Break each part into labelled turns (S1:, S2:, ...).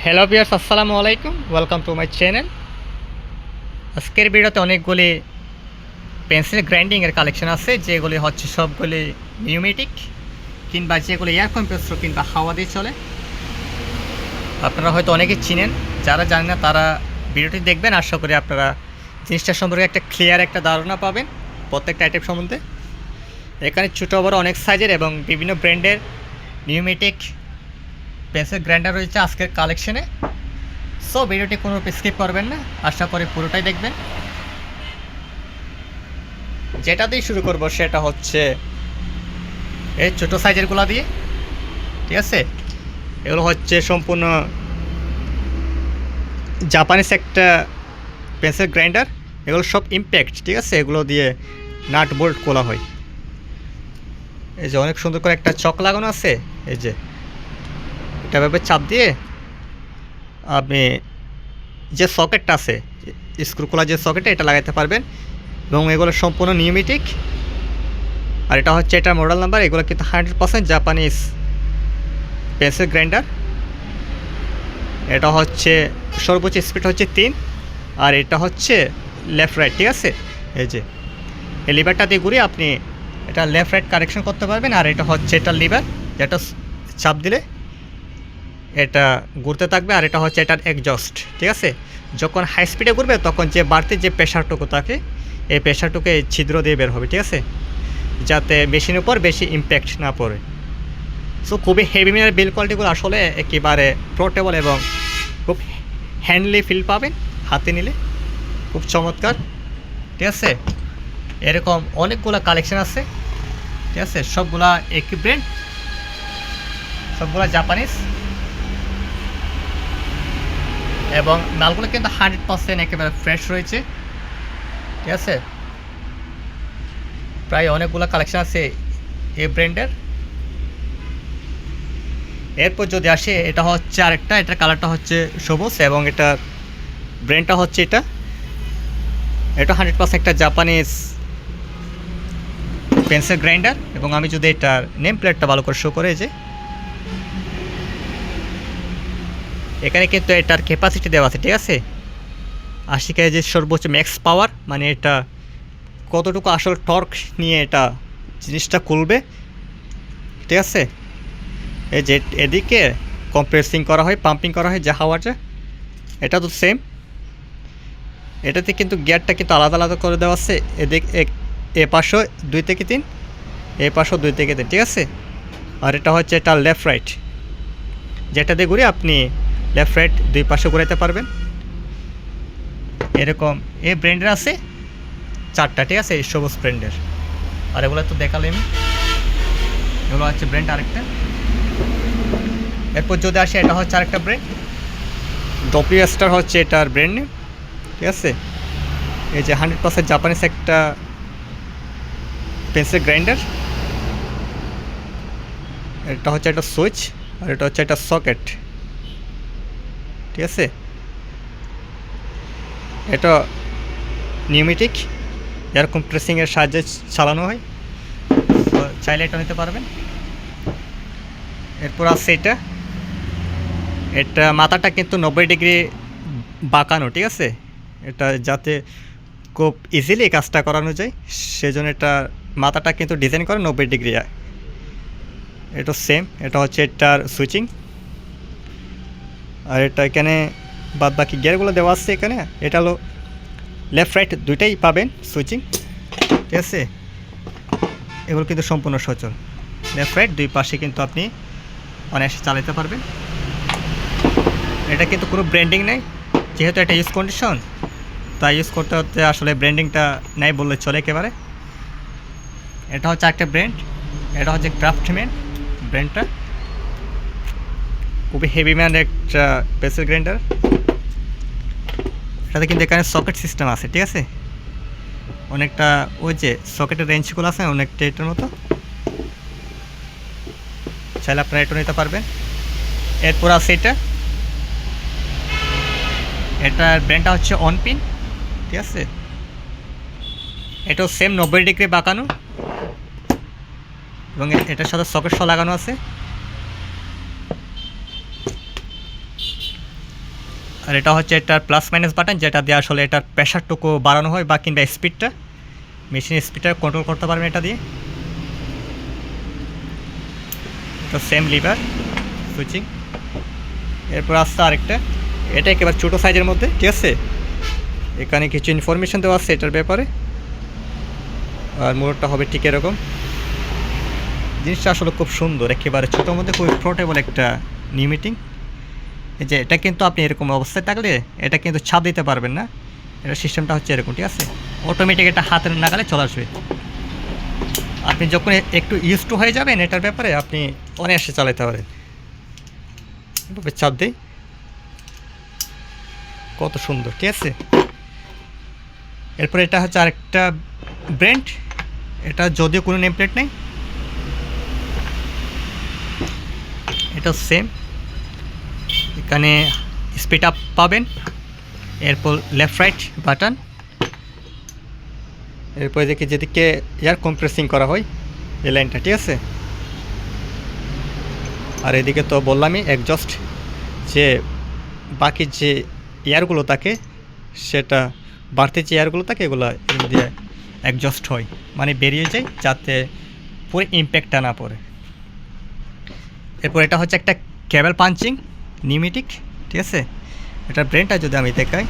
S1: Hello viewers, আসসালামু আলাইকুম। Welcome to my channel. আজকের ভিডিওতে অনেকগুলি পেন্সিল গ্রাইন্ডিংয়ের কালেকশন আছে, যেগুলি হচ্ছে সবগুলি নিউমেটিক কিংবা যেগুলি এয়ার কম্প্রেসর কিংবা হাওয়া দিয়ে চলে। আপনারা হয়তো অনেকেই চিনেন, যারা জানেন না তারা ভিডিওটি দেখবেন। আশা করি আপনারা জিনিসটা সম্পর্কে একটা ক্লিয়ার একটা ধারণা পাবেন প্রত্যেকটা আইটেম সম্বন্ধে। এখানে ছোটো বড় অনেক সাইজের এবং বিভিন্ন ব্র্যান্ডের নিউমেটিক পেন্সিল গ্রাইন্ডার রয়েছে আজকের কালেকশনে। সো ভিডিওটি কোনো স্কিপ করবেন না, আশা করি পুরোটাই দেখবেন। যেটা দিয়ে শুরু করব সেটা হচ্ছে এই ছোটো সাইজেরগুলো দিয়ে, ঠিক আছে। এগুলো হচ্ছে সম্পূর্ণ জাপানিজ একটা পেন্সিল গ্রাইন্ডার। এগুলো সব ইম্প্যাক্ট, ঠিক আছে। এগুলো দিয়ে নাট বোল্ট খোলা হয়। এই যে অনেক সুন্দর করে একটা চক লাগানো আছে। এই যে এটা ভাবে চাপ দিয়ে আপনি যে সকেটটা আছে, স্ক্রু খোলা যে সকেটটা, এটা লাগাতে পারবেন। এবং এগুলো সম্পূর্ণ নিউমেটিক। আর এটা হচ্ছে এটার মডেল নাম্বার। এগুলো কিন্তু 100% জাপানিজ পেন্সিল গ্রাইন্ডার। এটা হচ্ছে সর্বোচ্চ স্পিড হচ্ছে 3, আর এটা হচ্ছে লেফট রাইট, ঠিক আছে। এই যে এই লিভারটা দিয়ে ঘুরিয়ে আপনি এটা লেফট রাইট কারেকশন করতে পারবেন। আর এটা হচ্ছে এটার লিভার, যেটা চাপ দিলে এটা ঘুরতে থাকবে। আর এটা হচ্ছে এটার এক্সজস্ট, ঠিক আছে। যখন হাই স্পিডে ঘুরবে তখন যে বাড়তি যে প্রেশারটুকু থাকে, এই প্রেশারটুকু এই ছিদ্র দিয়ে বের হবে, ঠিক আছে, যাতে মেশিনের উপর বেশি ইম্প্যাক্ট না পড়ে। সো খুবই হেভি মিনার বিল কোয়ালিটিগুলো আসলে একেবারে পোর্টেবল এবং খুব হ্যান্ডলি ফিল পাবেন হাতে নিলে, খুব চমৎকার, ঠিক আছে। এরকম অনেকগুলো কালেকশন আছে, ঠিক আছে। সবগুলা একই ব্র্যান্ড, সবগুলা জাপানিজ, এবং মালগুলো কিন্তু 100% একেবারে ফ্রেশ রয়েছে, ঠিক আছে। প্রায় অনেকগুলো কালেকশন আছে এই ব্র্যান্ডের। এরপর যদি আসে, এটা হচ্ছে আরেকটা, এটার কালারটা হচ্ছে সবুজ এবং এটার ব্র্যান্ডটা হচ্ছে এটা 100% একটা জাপানিজ পেন্সিল গ্রাইন্ডার। এবং আমি যদি এটার নেম প্লেটটা ভালো করে শো করে, যে এখানে কিন্তু এটার ক্যাপাসিটি দেওয়া আছে, ঠিক আছে। 80 কেজি সর্বোচ্চ ম্যাক্স পাওয়ার, মানে এটা কতটুকু আসল টর্ক নিয়ে এটা জিনিসটা খুলবে, ঠিক আছে। এই যে এদিকে কম্প্রেসিং করা হয়, পাম্পিং করা হয় যে হাওয়াটা, এটা তো সেম। এটাতে কিন্তু গিয়ারটা কিন্তু আলাদা আলাদা করে দেওয়া আছে। এ পাশও 2 থেকে 3, এ পাশও 2 থেকে 3, ঠিক আছে। আর এটা হচ্ছে এটা লেফট রাইট, যেটা দিয়ে ঘুরে আপনি লেফট রাইট 2 পাশে ঘুরাইতে পারবেন। এরকম এই ব্র্যান্ডের আছে 4টা, ঠিক আছে, এই সবুজ ব্র্যান্ডের। আর এগুলো তো দেখালাম, এগুলো হচ্ছে ব্র্যান্ড আরেকটা। এরপর যদি আসে, এটা হচ্ছে আরেকটা ব্র্যান্ড, ডব্লিউ স্টার হচ্ছে এটার ব্র্যান্ড নেম, ঠিক আছে। এই যে 100% জাপানিজ একটা পেন্সিল গ্রাইন্ডার। এটা হচ্ছে একটা সুইচ, আর এটা হচ্ছে একটা সকেট, ঠিক আছে। এটা নিউমেটিক, এরকম প্রেসিংয়ের সাহায্যে চালানো হয়, তো চাইলে এটা নিতে পারবেন। এরপর আছে এটা মাথাটা কিন্তু 90 ডিগ্রি বাঁকানো, ঠিক আছে। এটা যাতে খুব ইজিলি কাজটা করানো যায়, সেজন্য এটা মাথাটা কিন্তু ডিজাইন করে 90 ডিগ্রি। এটা সেম, এটা হচ্ছে এটার সুইচিং। আর এটা এখানে বাদ বাকি গিয়ারগুলো দেওয়া আছে এখানে। এটা হলো লেফট রাইট দুইটাই পাবেন সুইচিং, ঠিক আছে। এগুলো কিন্তু সম্পূর্ণ সচল, লেফট রাইট 2 পাশে কিন্তু আপনি অনায়াসে চালাতে পারবেন। এটা কিন্তু কোনো ব্র্যান্ডিং নেই, যেহেতু এটা ইউজ কন্ডিশন, তাই ইউজ করতে হতে আসলে ব্র্যান্ডিংটা নেই বললে চলে একেবারে। এটা হচ্ছে একটা ব্র্যান্ড, এটা হচ্ছে ক্রাফটম্যান ব্র্যান্ডটা। খুবই হেভি ম্যান একটা পেন্সিল গ্রাইন্ডার। এটাতে কিন্তু এখানে সকেট সিস্টেম আছে, ঠিক আছে। অনেকটা ওই যে সকেটের রেঞ্জগুলো আছে, অনেকটা এটার মতো, চাইলে আপনারা এটা নিতে পারবেন। এরপর আছে এটার ব্র্যান্ডটা হচ্ছে অনপিন, ঠিক আছে। এটাও সেম 90 ডিগ্রি বাঁকানো এবং এটার সাথে সকেট সহ লাগানো আছে। আর এটা হচ্ছে এটার প্লাস মাইনাস বাটন, যেটা দিয়ে আসলে এটার প্রেশারটুকু বাড়ানো হয় বা কিংবা স্পিডটা, মেশিনের স্পিডটা কন্ট্রোল করতে পারবেন এটা দিয়ে। তো সেম লিভার সুইচিং। এরপর আসছে আরেকটা, এটা একেবারে ছোটো সাইজের মধ্যে, ঠিক আছে। এখানে কিছু ইনফরমেশন দেওয়া আছে এটার ব্যাপারে, আর মোটরটা হবে ঠিক এরকম। জিনিসটা আসলে খুব সুন্দর, একেবারে ছোটোর মধ্যে খুবই পোর্টেবল একটা নিউমেটিং। এই যে এটা কিন্তু আপনি এরকম অবস্থায় থাকলে এটা কিন্তু ছাপ দিতে পারবেন না, এটা সিস্টেমটা হচ্ছে এরকম, ঠিক আছে। অটোমেটিক এটা হাতের নাগালে চলে আসবে। আপনি যখন একটু ইউজ টু হয়ে যাবেন এটার ব্যাপারে, আপনি অনায়াসে চালাতে পারেন। এভাবে চাপ দিই, কত সুন্দর, ঠিক আছে। এরপরে এটা হচ্ছে আরেকটা ব্র্যান্ড, এটা যদিও কোনো নেম প্লেট নেই, এটা সেম। এখানে স্পিড আপ পাবেন, এরপর লেফট রাইট বাটন, এরপরে দেখি যেদিকে এয়ার কম্প্রেসিং করা হয় এই লাইনটা, ঠিক আছে। আর এদিকে তো বললামই একজস্ট, যে বাকি যে এয়ারগুলো থাকে সেটা বাড়তি যে এয়ারগুলো থাকে এগুলো এর দিয়ে একজস্ট হয়, মানে বেরিয়ে যায় যাতে পুরো ইম্প্যাক্টটা না পড়ে। এরপর এটা হচ্ছে একটা কেবল পাঞ্চিং নিউমেটিক, ঠিক আছে। এটা ব্র্যান্ডটা যদি আমি দেখাই,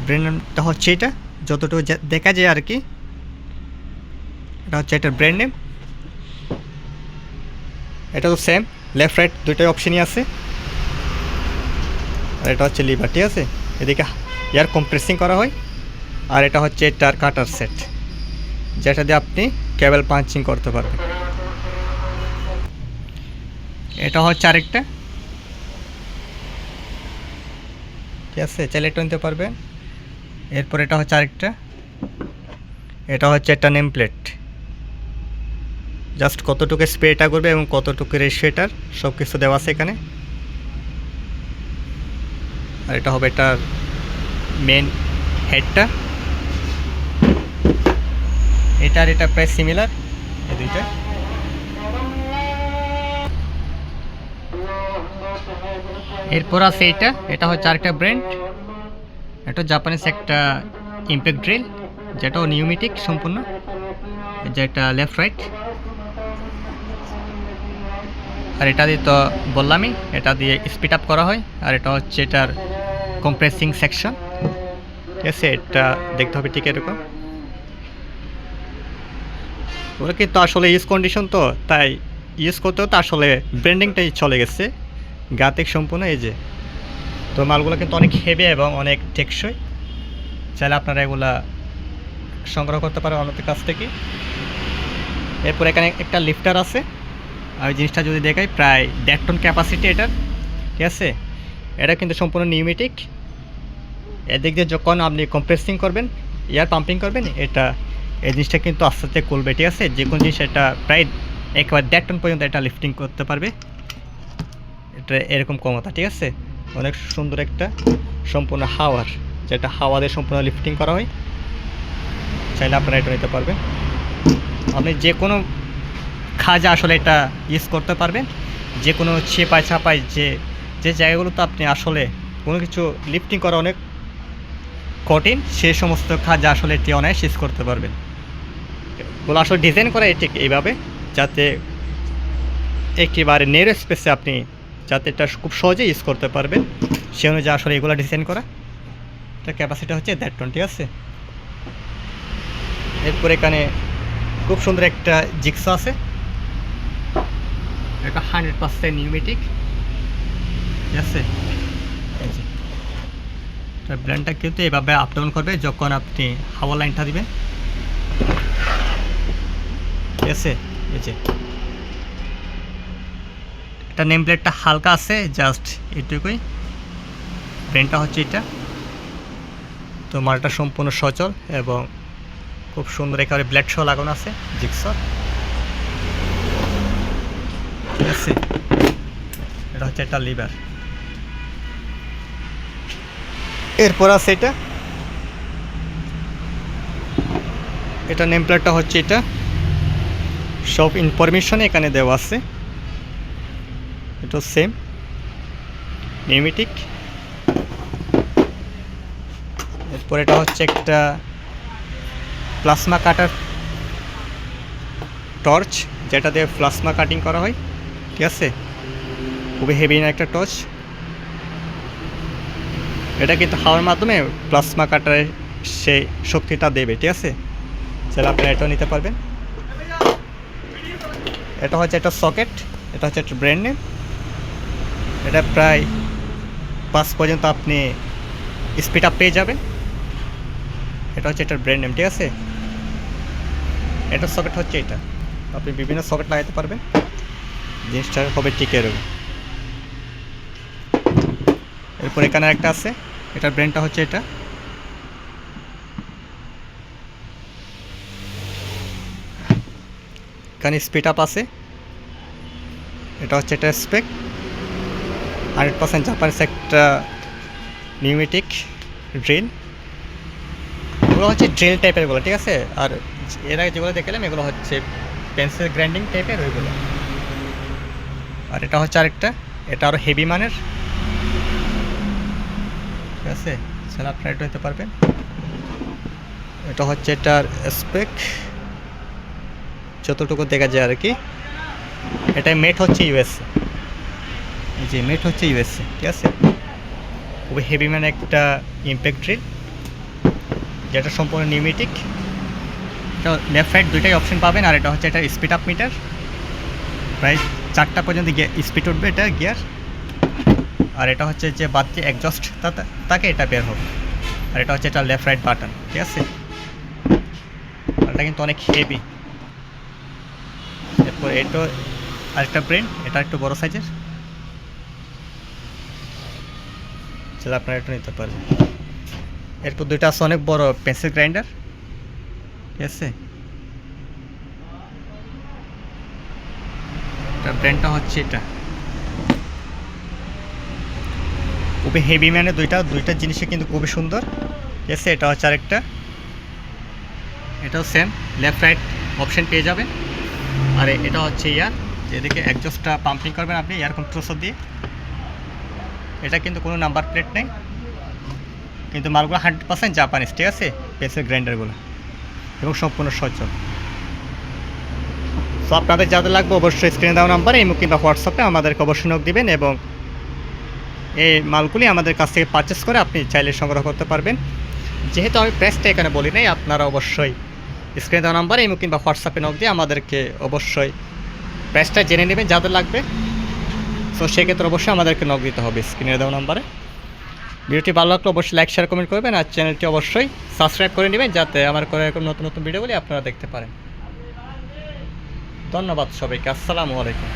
S1: ব্র্যান্ডটা হচ্ছে এটা, যতটুকু দেখা যায় আর কি, এটা হচ্ছে এটার ব্র্যান্ড নেম। এটা তো সেম, লেফট রাইট দুইটাই অপশনই আছে। আর এটা হচ্ছে লিভার, ঠিক আছে। এদিকে এয়ার কম্প্রেসিং করা হয়, আর এটা হচ্ছে এটার কাটার সেট, যেটা দিয়ে আপনি কেবল পাঞ্চিং করতে পারবেন। এটা হচ্ছে আরেকটা, ঠিক আছে, চাইলে এটা নিতে পারবেন। এরপর এটা হচ্ছে আরেকটা, এটা হচ্ছে একটা নেম প্লেট, জাস্ট কতটুকু স্প্রেটা করবে এবং কতটুকু রেশিওটার সব কিছু দেওয়া আছে এখানে। আর এটা হবে এটার মেন হেডটা, এটা আর এটা প্রায় সিমিলার এই দুইটা। এরপর আছে এটা হচ্ছে আরেকটা ব্র্যান্ড, এটা জাপানিজ একটা ইম্প্যাক্ট ড্রিল, যেটাও নিউমেটিক সম্পূর্ণ, যেটা লেফট রাইট। আর এটা দিয়ে তো বললামই, এটা দিয়ে স্পিড আপ করা হয়, আর এটা হচ্ছে এটার কম্প্রেসিং সেকশন, ঠিক আছে। এটা দেখতে হবে ঠিক এরকম। ওরা কিন্তু আসলে ইউজ কন্ডিশন তো, তাই ইউজ করতেও তো আসলে ব্র্যান্ডিংটাই চলে গেছে গাতিক সম্পূর্ণ। এই যে তো মালগুলো কিন্তু অনেক হেভি এবং অনেক টেকসই, চাইলে আপনারা এগুলা সংগ্রহ করতে পারেন অন্যদের কাছ থেকে। এরপর এখানে একটা লিফটার আছে, আর ওই জিনিসটা যদি দেখাই প্রায় 1.5 টন ক্যাপাসিটি এটার, ঠিক আছে। এটা কিন্তু সম্পূর্ণ নিউমেটিক। এদিক দিয়ে যখন আপনি কম্প্রেসিং করবেন, এয়ার পাম্পিং করবেন, এটা এই জিনিসটা কিন্তু আস্তে আস্তে খুলবে, ঠিক আছে। যে কোনো জিনিস এটা প্রায় একেবারে 1.5 টন পর্যন্ত এটা লিফটিং করতে পারবে, এটা এরকম ক্ষমতা, ঠিক আছে। অনেক সুন্দর একটা সম্পূর্ণ হাওয়ার, যেটা হাওয়া দিয়ে সম্পূর্ণ লিফটিং করা হয়, চাইলে আপনারা এটা নিতে পারবেন। আপনি যে কোনো কাজে আসলে এটা ইউজ করতে পারবেন, যে কোনো চেপায় ছাপায় যে জায়গাগুলোতে আপনি আসলে কোনো কিছু লিফটিং করা অনেক কঠিন, সেই সমস্ত কাজে আসলে এটি অনায়াসে ইউজ করতে পারবেন। ওগুলো আসলে ডিজাইন করা ঠিক এইভাবে, যাতে একেবারে নেরো স্পেসে আপনি যাতে এটা খুব সহজে ইউজ করতে পারবেন, সে অনুযায়ী আসলে এগুলো ডিজাইন করা। এটা ক্যাপাসিটি হচ্ছে 1.5 টন, ঠিক আছে। এরপর এখানে খুব সুন্দর একটা জিক্সা আছে, এটা 100% নিউমেটিক, ঠিক আছে। ব্র্যান্ডটা কিন্তু এইভাবে আপ ডাউন করবে যখন আপনি হাওয়া লাইনটা দিবেন, ঠিক আছে। এই যে এটা নেম প্লেটটা হালকা আছে, জাস্ট এটুকুই। ব্র্যান্ডটা হচ্ছে এটা। তো মালটা সম্পূর্ণ সচল এবং খুব সুন্দর একেবারে ব্লেড শো লাগানো আছে জিক্সর, ঠিক আছে। এটা হচ্ছে একটা লিভার। এরপর আছে এটা নেম প্লেটটা হচ্ছে এটা, সব ইনফরমেশন এখানে দেওয়া আছে। এটা সেম নিউমেটিক, এরপর এটা হচ্ছে একটা প্লাজমা কাটার টর্চ, যেটা দিয়ে প্লাজমা কাটিং করা হয়, ঠিক আছে। খুবই হেভি না একটা টর্চ। এটা কিন্তু হাওয়ার মাধ্যমে প্লাজমা কাটারে সেই শক্তিটা দেবে, ঠিক আছে। তাহলে আপনারা এটাও নিতে পারবেন। এটা হচ্ছে একটা সকেট, এটা হচ্ছে একটা ব্র্যান্ড নেম। এটা প্রায় 5 পর্যন্ত আপনি স্পিড আপ পেয়ে যাবেন। এটা হচ্ছে এটার ব্র্যান্ড নেম, ঠিক আছে। এটার সকেট হচ্ছে এটা, আপনি বিভিন্ন সকেট লাগাতে পারবেন, জিনিসটা হবে টিকে রবে। এরপর এখানে একটা আছে, এটার ব্র্যান্ডটা হচ্ছে এটা। এখানে স্পিড আপ আছে, এটা হচ্ছে এটা স্পেক 100% জাপানিজ একটা নিউমেটিক ড্রিল। এগুলো হচ্ছে ড্রিল টাইপের গুলো, ঠিক আছে। আর এর আগে যেগুলো দেখলাম এগুলো হচ্ছে পেন্সিল গ্রাইন্ডিং টাইপের ওইগুলো। আর এটা হচ্ছে আরেকটা, এটা আরও হেভি মানের, ঠিক আছে। সেটা আপনারা এটা নিতে পারবেন। এটা হচ্ছে এটার স্পেক, যতটুকু দেখা যায় আর কি। এটা মেট হচ্ছে ইউএসএ, জি মেট হচ্ছে ইউএসএ, ঠিক আছে। খুবই হেভি মানে একটা ইম্প্যাক্ট ড্রিল, যেটা সম্পূর্ণ নিউমেটিক। এটা লেফট রাইট দুইটাই অপশন পাবেন। আর এটা হচ্ছে এটা স্পিড আপ মিটার, প্রায় 4টা পর্যন্ত স্পিড উঠবে এটা গিয়ার। আর এটা হচ্ছে যে বাদটি এক্সস্ট তাকে এটা বের হবে। আর এটা হচ্ছে এটা লেফট রাইট বাটন, ঠিক আছে। এটা কিন্তু অনেক হেভি। এরপর এটা আরেকটা ব্রেন, এটা একটু বড় সাইজের, সেটা আপনারা এটা নিতে পারবেন। এরপর দুইটা আছে অনেক বড় পেন্সিল গ্রাইন্ডার, ঠিক আছে। এটা ব্র্যান্ডটা হচ্ছে এটা। খুবই হেভি মানে দুইটা জিনিসই কিন্তু খুবই সুন্দর, ঠিক আছে। এটা হচ্ছে আরেকটা, এটাও সেম লেফট রাইট অপশন পেয়ে যাবেন। আর এটা হচ্ছে ইয়ার, যেদিকে এক্সস্টটা পাম্পিং করবেন আপনি এয়ার কম্প্রেসর দিয়ে। এটা কিন্তু কোনো নাম্বার প্লেট নেই, কিন্তু মালগুলো 100% জাপানিজ, ঠিক আছে, পেন্সিল গ্রাইন্ডারগুলো, এবং সম্পূর্ণ সচল। সো আপনাদের যাদের লাগবে অবশ্যই স্ক্রিনে দেওয়া নাম্বারে ইমো কিংবা হোয়াটসঅ্যাপে আমাদেরকে অবশ্যই নক দিবেন, এবং এই মালগুলি আমাদের কাছ থেকে পারচেস করে আপনি চাইলে সংগ্রহ করতে পারবেন। যেহেতু আমি প্রাইসটা এখানে বলি নাই, আপনারা অবশ্যই স্ক্রিনে দেওয়া নাম্বারে ইমো কিংবা হোয়াটসঅ্যাপে নক দিয়ে আমাদেরকে অবশ্যই প্রাইসটা জেনে নেবেন যাদের লাগবে। সো সেক্ষেত্রে অবশ্যই আমাদেরকে নক দিতে হবে স্ক্রিনে দেওয়া নাম্বারে। ভিডিওটি ভালো লাগলে অবশ্যই লাইক শেয়ার কমেন্ট করবেন, আর চ্যানেলটি অবশ্যই সাবস্ক্রাইব করে নেবেন যাতে আমার করে এরকম নতুন নতুন ভিডিওগুলি আপনারা দেখতে পারেন। ধন্যবাদ সবাইকে, আসসালামু আলাইকুম।